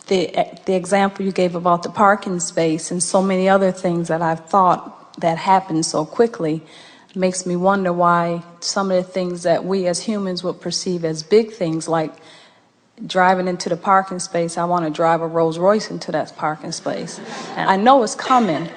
the example you gave about the parking space and so many other things that I've thought that happened so quickly makes me wonder why some of the things that we as humans would perceive as big things, like driving into the parking space, I want to drive a Rolls Royce into that parking space. And I know it's coming,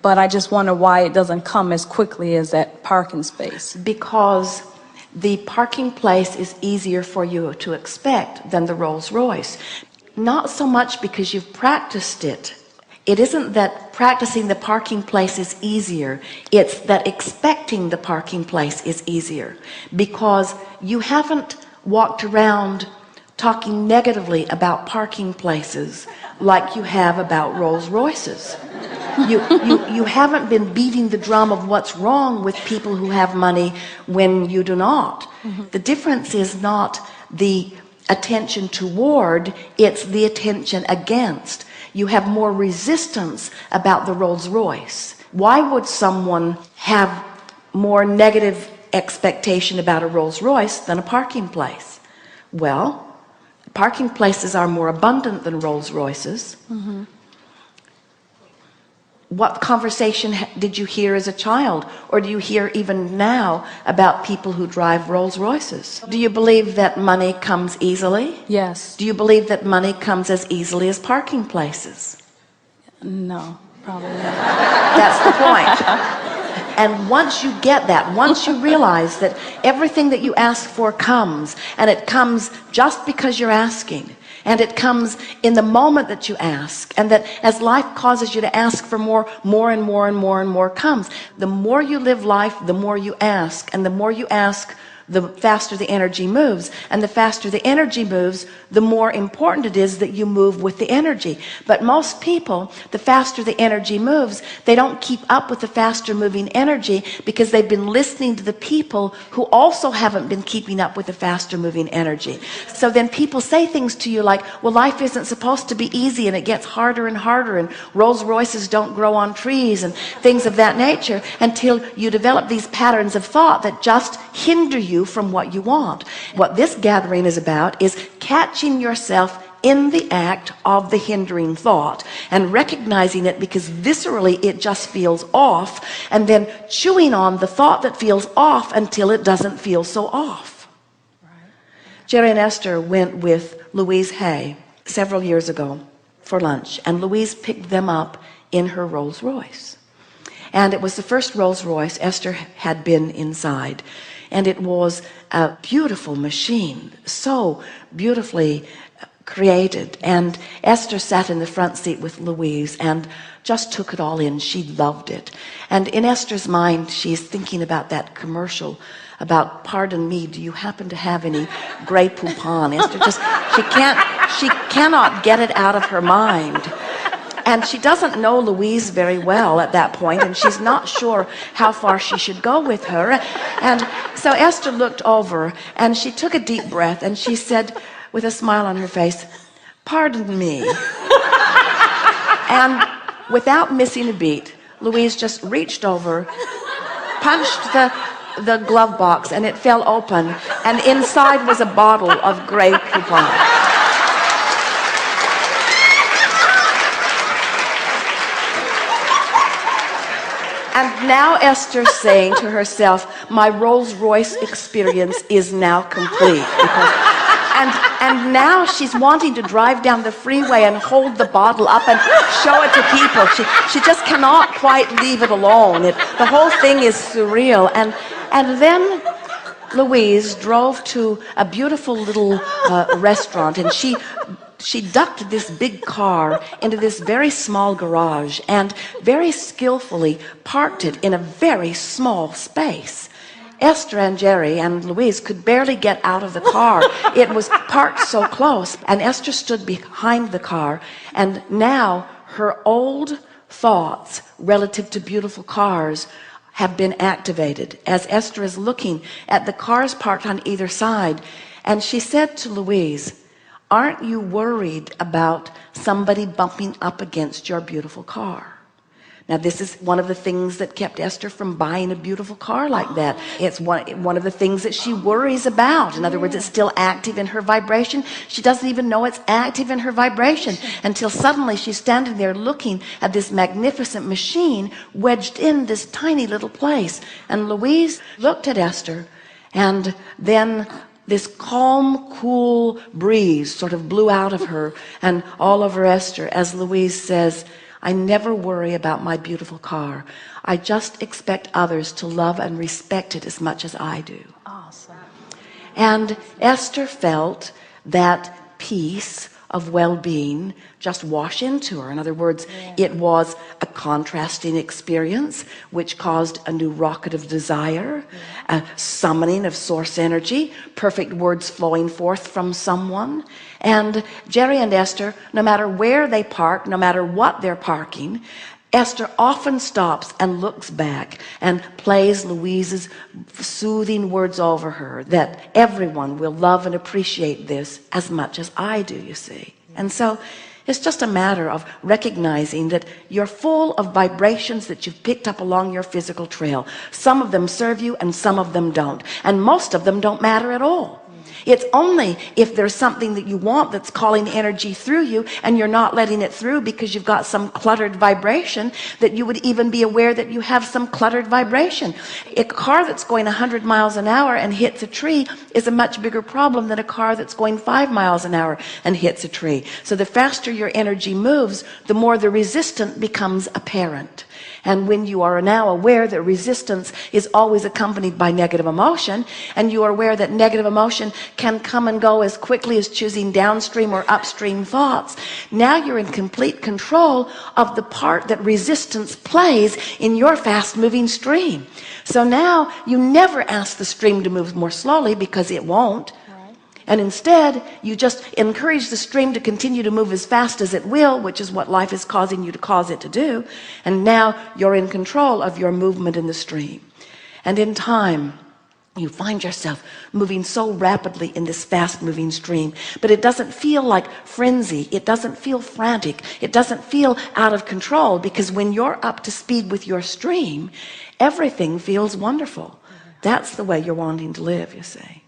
but I just wonder why it doesn't come as quickly as that parking space. Because the parking place is easier for you to expect than the Rolls Royce. Not so much because you've practiced it. It isn't that practicing the parking place is easier. It's that expecting the parking place is easier. Because you haven't walked around talking negatively about parking places like you have about Rolls Royces. You haven't been beating the drum of what's wrong with people who have money when you do not. The difference is not the attention toward, it's the attention against. You have more resistance about the Rolls Royce. Why would someone have more negative expectation about a Rolls Royce than a parking place? Well, parking places are more abundant than Rolls Royces. What conversation did you hear as a child, or do you hear even now about people who drive Rolls Royces? Do you believe that money comes easily? Yes. Do you believe that money comes as easily as parking places? No, probably not. That's the point. And once you get that, once you realize that everything that you ask for comes, and it comes just because you're asking, and it comes in the moment that you ask, and that as life causes you to ask for more and more and more and more comes. The more you live life, the more you ask, and the more you ask, the faster the energy moves, and the faster the energy moves, the more important it is that you move with the energy. But most people, the faster the energy moves, they don't keep up with the faster moving energy because they've been listening to the people who also haven't been keeping up with the faster moving energy. So then people say things to you like, well, life isn't supposed to be easy and it gets harder and harder, and Rolls Royces don't grow on trees, and things of that nature, until you develop these patterns of thought that just hinder you from what you want. What this gathering is about is catching yourself in the act of the hindering thought and recognizing it, because viscerally it just feels off, and then chewing on the thought that feels off until it doesn't feel so off. Jerry and Esther went with Louise Hay several years ago for lunch, and Louise picked them up in her Rolls Royce. And it was the first Rolls Royce Esther had been inside. And it was a beautiful machine, so beautifully created. And Esther sat in the front seat with Louise and just took it all in. She loved it. And in Esther's mind, she's thinking about that commercial about, pardon me, do you happen to have any Grey Poupon? Esther just, she cannot get it out of her mind. And she doesn't know Louise very well at that point, and she's not sure how far she should go with her. And so Esther looked over, and she took a deep breath, and she said, with a smile on her face, pardon me. And without missing a beat, Louise just reached over, punched the glove box, and it fell open, and inside was a bottle of Grey Poupon. And now Esther's saying to herself, my Rolls Royce experience is now complete. And now she's wanting to drive down the freeway and hold the bottle up and show it to people. She just cannot quite leave it alone. The whole thing is surreal. And then Louise drove to a beautiful little restaurant, and she ducked this big car into this very small garage and very skillfully parked it in a very small space. Esther and Jerry and Louise could barely get out of the car. It was parked so close. And Esther stood behind the car, and now her old thoughts relative to beautiful cars have been activated as Esther is looking at the cars parked on either side. And she said to Louise, aren't you worried about somebody bumping up against your beautiful car? Now, this is one of the things that kept Esther from buying a beautiful car like that. It's one of the things that she worries about. In other words, it's still active in her vibration. She doesn't even know it's active in her vibration until suddenly she's standing there looking at this magnificent machine wedged in this tiny little place. And Louise looked at Esther, and then this calm, cool breeze sort of blew out of her and all over Esther as Louise says, I never worry about my beautiful car. I just expect others to love and respect it as much as I do. Awesome. And Esther felt that peace of well-being just wash into her. In other words, it was a contrasting experience which caused a new rocket of desire, a summoning of source energy, perfect words flowing forth from someone. And Jerry and Esther, no matter where they park, no matter what they're parking, Esther often stops and looks back and plays Louise's soothing words over her that everyone will love and appreciate this as much as I do, you see. And so it's just a matter of recognizing that you're full of vibrations that you've picked up along your physical trail. Some of them serve you and some of them don't. And most of them don't matter at all. It's only if there's something that you want that's calling energy through you and you're not letting it through because you've got some cluttered vibration that you would even be aware that you have some cluttered vibration. A car that's going 100 miles an hour and hits a tree is a much bigger problem than a car that's going 5 miles an hour and hits a tree. So the faster your energy moves, the more the resistance becomes apparent. And when you are now aware that resistance is always accompanied by negative emotion, and you are aware that negative emotion can come and go as quickly as choosing downstream or upstream thoughts, now you're in complete control of the part that resistance plays in your fast-moving stream. So now you never ask the stream to move more slowly because it won't. And instead, you just encourage the stream to continue to move as fast as it will, which is what life is causing you to cause it to do. And now you're in control of your movement in the stream. And in time, you find yourself moving so rapidly in this fast-moving stream, but it doesn't feel like frenzy. It doesn't feel frantic. It doesn't feel out of control, because when you're up to speed with your stream, everything feels wonderful. That's the way you're wanting to live, you see.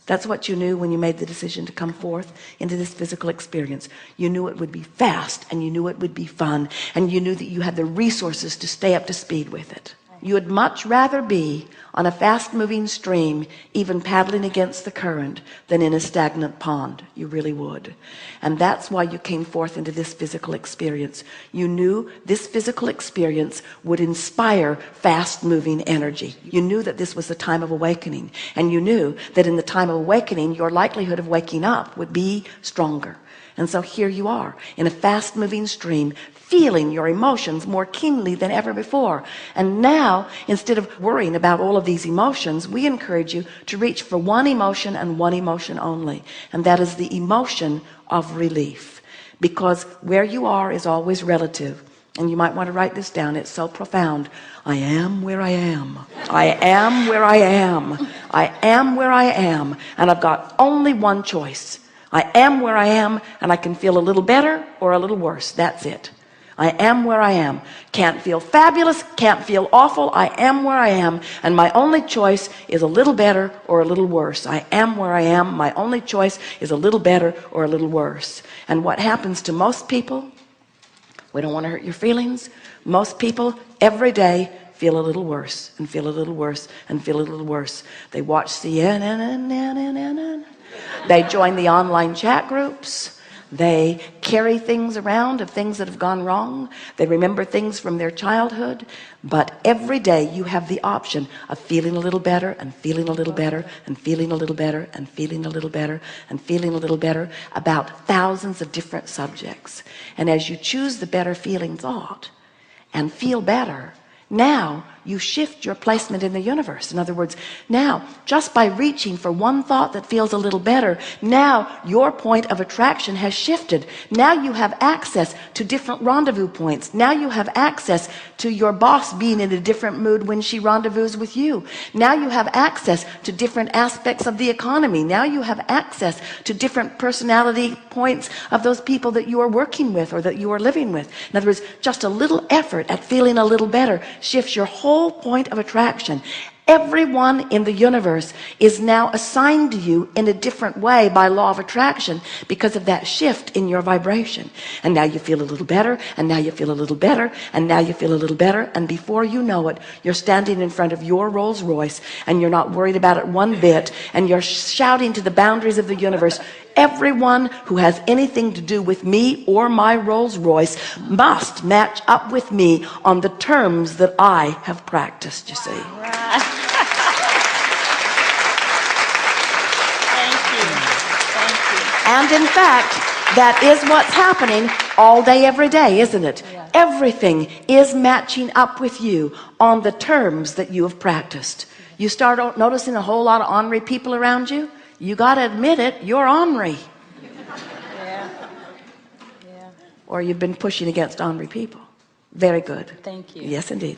That's what you knew when you made the decision to come forth into this physical experience. You knew it would be fast, and you knew it would be fun, and you knew that you had the resources to stay up to speed with it. You would much rather be on a fast-moving stream, even paddling against the current, than in a stagnant pond. You really would. And that's why you came forth into this physical experience. You knew this physical experience would inspire fast-moving energy. You knew that this was the time of awakening, and you knew that in the time of awakening, your likelihood of waking up would be stronger. And so here you are in a fast-moving stream, feeling your emotions more keenly than ever before. And now, instead of worrying about all of these emotions, we encourage you to reach for one emotion and one emotion only. And that is the emotion of relief. Because where you are is always relative. And you might want to write this down. It's so profound. I am where I am. I am where I am. I am where I am. And I've got only one choice. I am where I am, and I can feel a little better or a little worse. That's it. I am where I am. Can't feel fabulous, can't feel awful. I am where I am, and my only choice is a little better or a little worse. I am where I am. My only choice is a little better or a little worse. And what happens to most people, we don't want to hurt your feelings. Most people every day feel a little worse and feel a little worse and feel a little worse. They watch CNN. They join the online chat groups. They carry things around of things that have gone wrong. They remember things from their childhood. But every day you have the option of feeling a little better and feeling a little better and feeling a little better and feeling a little better and feeling a little better about thousands of different subjects. And as you choose the better feeling thought and feel better, now you shift your placement in the universe. In other words, now just by reaching for one thought that feels a little better, now your point of attraction has shifted. Now you have access to different rendezvous points. Now you have access to your boss being in a different mood when she rendezvous with you. Now you have access to different aspects of the economy. Now you have access to different personality points of those people that you are working with or that you are living with. In other words, just a little effort at feeling a little better shifts your whole point of attraction. Everyone in the universe is now assigned to you in a different way by law of attraction because of that shift in your vibration. And now you feel a little better, and now you feel a little better, and now you feel a little better, and before you know it, you're standing in front of your Rolls Royce, and you're not worried about it one bit, and you're shouting to the boundaries of the universe, everyone who has anything to do with me or my Rolls Royce must match up with me on the terms that I have practiced, you see. And in fact, that is what's happening all day, every day, isn't it? Yeah. Everything is matching up with you on the terms that you have practiced. You start noticing a whole lot of ornery people around you, you got to admit it, you're ornery. Yeah. Yeah. Or you've been pushing against ornery people. Very good. Thank you. Yes, indeed.